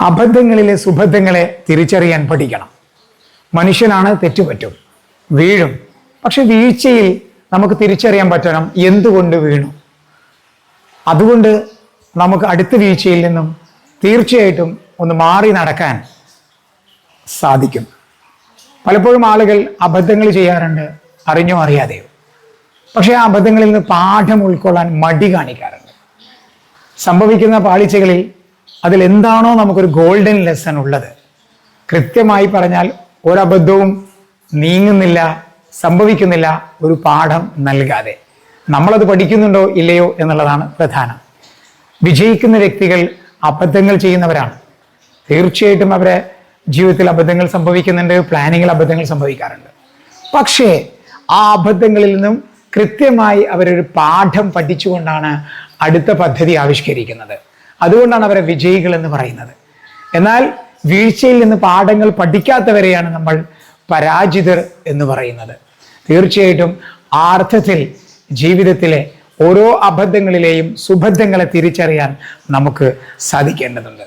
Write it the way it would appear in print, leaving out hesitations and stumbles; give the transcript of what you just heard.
അബദ്ധങ്ങളിലെ സുബദ്ധങ്ങളെ തിരിച്ചറിയാൻ പഠിക്കണം. മനുഷ്യനാണ്, തെറ്റുപറ്റും, വീഴും. പക്ഷെ വീഴ്ചയിൽ നമുക്ക് തിരിച്ചറിയാൻ പറ്റണം എന്തുകൊണ്ട് വീണു. അതുകൊണ്ട് നമുക്ക് അടുത്ത വീഴ്ചയിൽ നിന്നും തീർച്ചയായിട്ടും ഒന്ന് മാറി നടക്കാൻ സാധിക്കും. പലപ്പോഴും ആളുകൾ അബദ്ധങ്ങൾ ചെയ്യാറുണ്ട്, അറിഞ്ഞോ അറിയാതെയോ. പക്ഷെ ആ അബദ്ധങ്ങളിൽ നിന്ന് പാഠം ഉൾക്കൊള്ളാൻ മടി കാണിക്കാറുണ്ട്. സംഭവിക്കുന്ന പാളിച്ചകളിൽ അതിലെന്താണോ നമുക്കൊരു ഗോൾഡൻ ലെസൺ ഉള്ളത്, കൃത്യമായി പറഞ്ഞാൽ ഒരബദ്ധവും നീങ്ങുന്നില്ല, സംഭവിക്കുന്നില്ല ഒരു പാഠം നൽകാതെ. നമ്മളത് പഠിക്കുന്നുണ്ടോ ഇല്ലയോ എന്നുള്ളതാണ് പ്രധാനം. വിജയിക്കുന്ന വ്യക്തികൾ അബദ്ധങ്ങൾ ചെയ്യുന്നവരാണ്. തീർച്ചയായിട്ടും അവരെ ജീവിതത്തിൽ അബദ്ധങ്ങൾ സംഭവിക്കുന്നുണ്ട്, പ്ലാനിങ്ങിൽ അബദ്ധങ്ങൾ സംഭവിക്കാറുണ്ട്. പക്ഷേ ആ അബദ്ധങ്ങളിൽ നിന്നും കൃത്യമായി അവരൊരു പാഠം പഠിച്ചുകൊണ്ടാണ് അടുത്ത പദ്ധതി ആവിഷ്കരിക്കുന്നത്. അതുകൊണ്ടാണ് അവരെ വിജയികൾ എന്ന് പറയുന്നത്. എന്നാൽ വീഴ്ചയിൽ നിന്ന് പാഠങ്ങൾ പഠിക്കാത്തവരെയാണ് നമ്മൾ പരാജിതർ എന്ന് പറയുന്നത്. തീർച്ചയായിട്ടും ആ അർത്ഥത്തിൽ ജീവിതത്തിലെ ഓരോ അബദ്ധങ്ങളിലെയും സുബദ്ധങ്ങളെ തിരിച്ചറിയാൻ നമുക്ക് സാധിക്കേണ്ടതുണ്ട്.